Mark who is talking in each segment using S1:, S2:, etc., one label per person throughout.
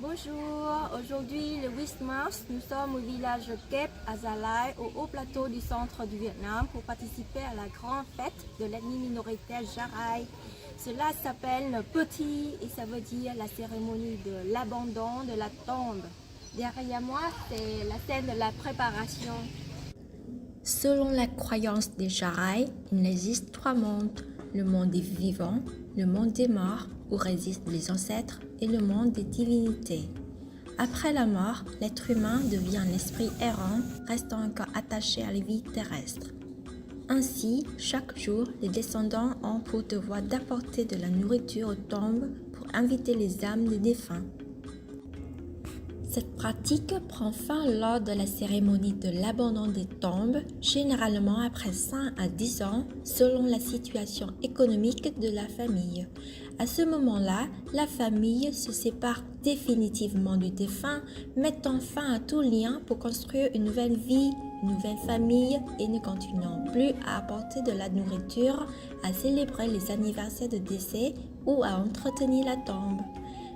S1: Bonjour, aujourd'hui le 8 mars, nous sommes au village Kep à Zalai, au haut plateau du centre du Vietnam pour participer à la grande fête de l'ethnie minoritaire Jarai. Cela s'appelle le Petit et ça veut dire la cérémonie de l'abandon de la tombe. Derrière moi, c'est la scène de la préparation.
S2: Selon la croyance des Jarai, il existe trois mondes, le monde des vivants, le monde des morts, où résident les ancêtres, et le monde des divinités. Après la mort, l'être humain devient un esprit errant, restant encore attaché à la vie terrestre. Ainsi, chaque jour, les descendants ont pour devoir d'apporter de la nourriture aux tombes pour inviter les âmes des défunts. Cette pratique prend fin lors de la cérémonie de l'abandon des tombes, généralement après 5 à 10 ans, selon la situation économique de la famille. À ce moment-là, la famille se sépare définitivement du défunt, mettant fin à tout lien pour construire une nouvelle vie, une nouvelle famille et ne continuant plus à apporter de la nourriture, à célébrer les anniversaires de décès ou à entretenir la tombe.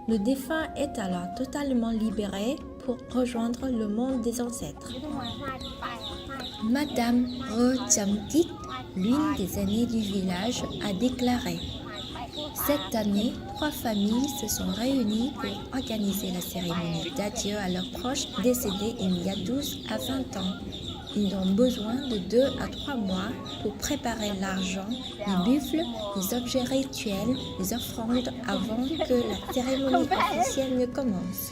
S2: Le défunt est alors totalement libéré pour rejoindre le monde des ancêtres. Madame Re Chamkit, l'une des aînées du village, a déclaré: cette année, 3 familles se sont réunies pour organiser la cérémonie d'adieu à leurs proches décédés il y a 12 à 20 ans. Ils ont besoin de 2 à 3 mois pour préparer l'argent, les buffles, les objets rituels, les offrandes avant que la cérémonie officielle ne commence.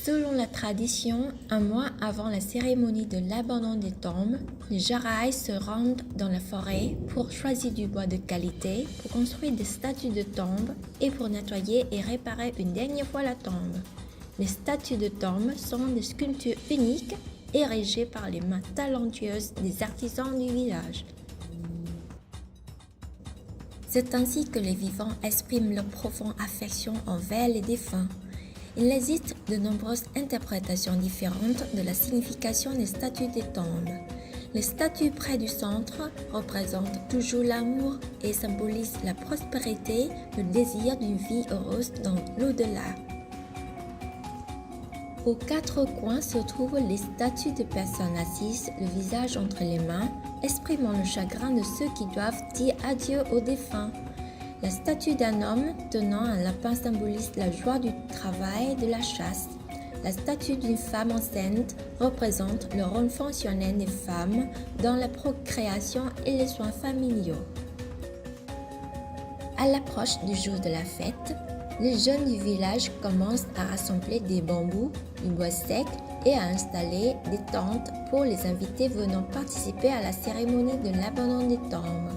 S2: Selon la tradition, un mois avant la cérémonie de l'abandon des tombes, les Jarai se rendent dans la forêt pour choisir du bois de qualité, pour construire des statues de tombes et pour nettoyer et réparer une dernière fois la tombe. Les statues de tombes sont des sculptures uniques érigées par les mains talentueuses des artisans du village. C'est ainsi que les vivants expriment leur profonde affection envers les défunts. Il existe de nombreuses interprétations différentes de la signification des statues des tombes. Les statues près du centre représentent toujours l'amour et symbolisent la prospérité, le désir d'une vie heureuse dans l'au-delà. Aux 4 coins se trouvent les statues de personnes assises, le visage entre les mains, exprimant le chagrin de ceux qui doivent dire adieu aux défunts. La statue d'un homme tenant un lapin symbolise la joie du travail et de la chasse. La statue d'une femme enceinte représente le rôle fonctionnel des femmes dans la procréation et les soins familiaux. À l'approche du jour de la fête, les jeunes du village commencent à rassembler des bambous, du bois sec et à installer des tentes pour les invités venant participer à la cérémonie de l'abandon des tombes.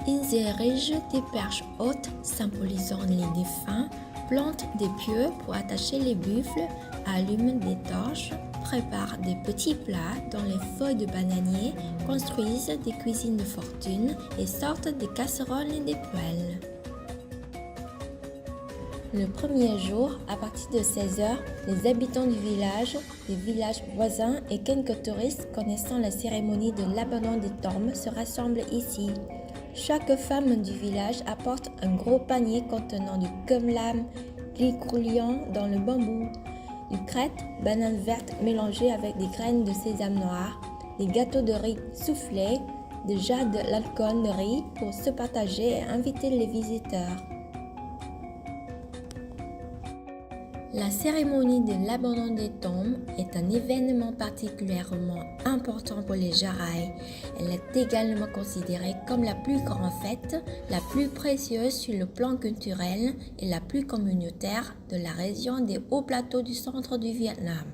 S2: Ils érigent des perches hautes symbolisant les défunts, plantent des pieux pour attacher les buffles, allument des torches, préparent des petits plats dans les feuilles de bananier, construisent des cuisines de fortune et sortent des casseroles et des poêles. Le premier jour, à partir de 16h, les habitants du village, des villages voisins et quelques touristes connaissant la cérémonie de l'abandon des tombes se rassemblent ici. Chaque femme du village apporte un gros panier contenant du cumlam glicouliant dans le bambou, du crête, banane verte mélangée avec des graines de sésame noir, des gâteaux de riz soufflés, déjà de l'alcool de riz pour se partager et inviter les visiteurs. La cérémonie de l'abandon des tombes est un événement particulièrement important pour les Jarai. Elle est également considérée comme la plus grande fête, la plus précieuse sur le plan culturel et la plus communautaire de la région des hauts plateaux du centre du Vietnam.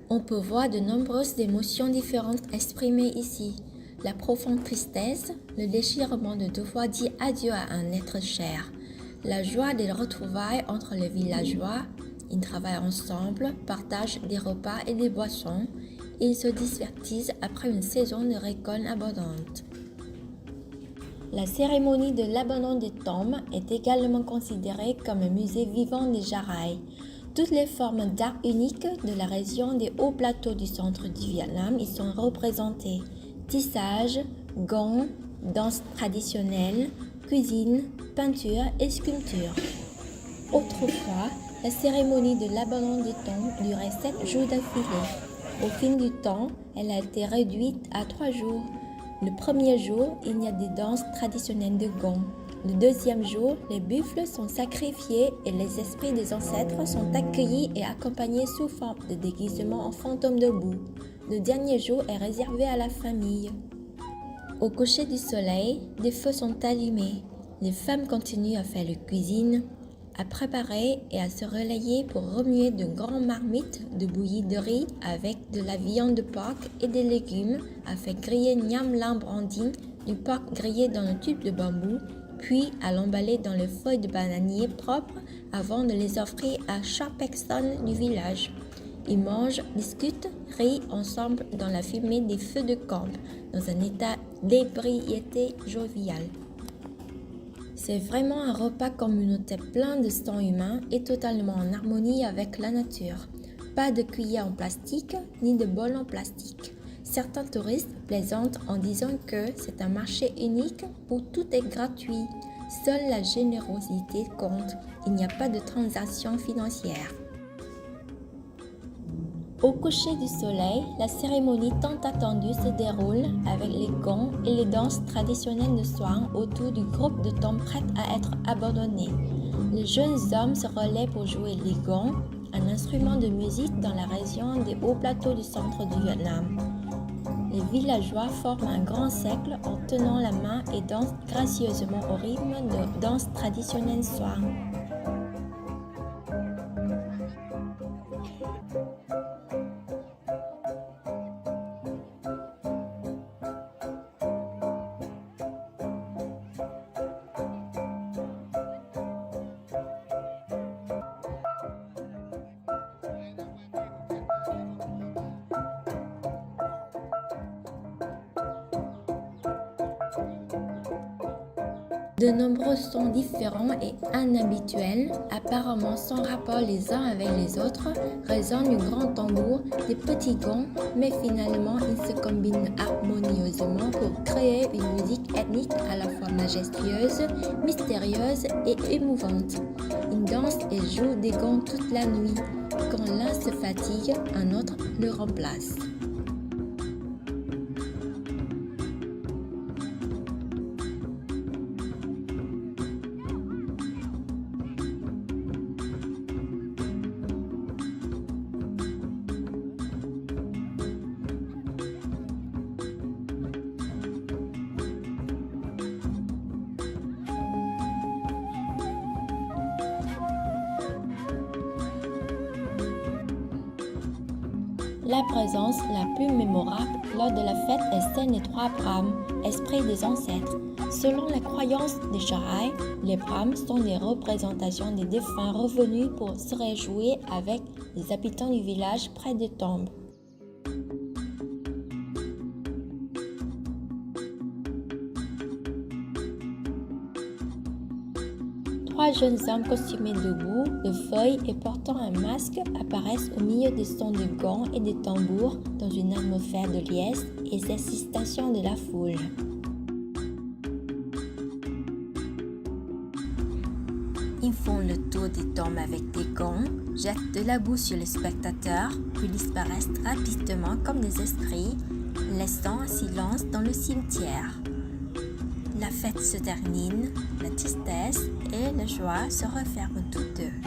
S2: On peut voir de nombreuses émotions différentes exprimées ici. La profonde tristesse, le déchirement de devoir dire adieu à un être cher, la joie des retrouvailles entre les villageois. Ils travaillent ensemble, partagent des repas et des boissons et ils se divertissent après une saison de récolte abondante. La cérémonie de l'abandon des tombes est également considérée comme un musée vivant des Jarai. Toutes les formes d'art uniques de la région des hauts plateaux du centre du Vietnam y sont représentées. Tissage, gants, danse traditionnelle, cuisine, peinture et sculpture. Autrefois, La cérémonie de l'abandon des tombes durait 7 jours d'affilée. Au fil du temps, elle a été réduite à 3 jours. Le premier jour, il y a des danses traditionnelles de Gong. Le deuxième jour, les buffles sont sacrifiés et les esprits des ancêtres sont accueillis et accompagnés sous forme de déguisement en fantôme de boue. Le dernier jour est réservé à la famille. Au coucher du soleil, des feux sont allumés. Les femmes continuent à faire la cuisine, à préparer et à se relayer pour remuer de grandes marmites de bouillie de riz avec de la viande de porc et des légumes, à faire griller Nyam Lam Branding, du porc grillé dans le tube de bambou, puis à l'emballer dans les feuilles de bananier propres avant de les offrir à chaque personne du village. Ils mangent, discutent, rient ensemble dans la fumée des feux de camp, dans un état d'ébriété joviale. C'est vraiment un repas communautaire plein de sang humain et totalement en harmonie avec la nature. Pas de cuillère en plastique ni de bol en plastique. Certains touristes plaisantent en disant que c'est un marché unique où tout est gratuit. Seule la générosité compte. Il n'y a pas de transaction financière. Au coucher du soleil, la cérémonie tant attendue se déroule avec les gongs et les danses traditionnelles de soir autour du groupe de tombes prêtes à être abandonnées. Les jeunes hommes se relaient pour jouer les gongs, un instrument de musique dans la région des hauts plateaux du centre du Vietnam. Les villageois forment un grand cercle en tenant la main et dansent gracieusement au rythme de danse traditionnelle soir. De nombreux sons différents et inhabituels, apparemment sans rapport les uns avec les autres, résonnent du grand tambour, des petits gongs, mais finalement ils se combinent harmonieusement pour créer une musique ethnique à la fois majestueuse, mystérieuse et émouvante. Ils dansent et jouent des gongs toute la nuit. Quand l'un se fatigue, un autre le remplace. La présence la plus mémorable lors de la fête est celle des 3 Brahms, esprits des ancêtres. Selon la croyance des Jaraï, les Brahms sont des représentations des défunts revenus pour se réjouir avec les habitants du village près des tombes. Trois jeunes hommes costumés debout, de feuilles et portant un masque apparaissent au milieu des sons de gants et des tambours dans une atmosphère de liesse et d'excitation de la foule. Ils font le tour des tombes avec des gants, jettent de la boue sur les spectateurs, puis disparaissent rapidement comme des esprits, laissant un silence dans le cimetière. La fête se termine, la tristesse et la joie se referment toutes deux.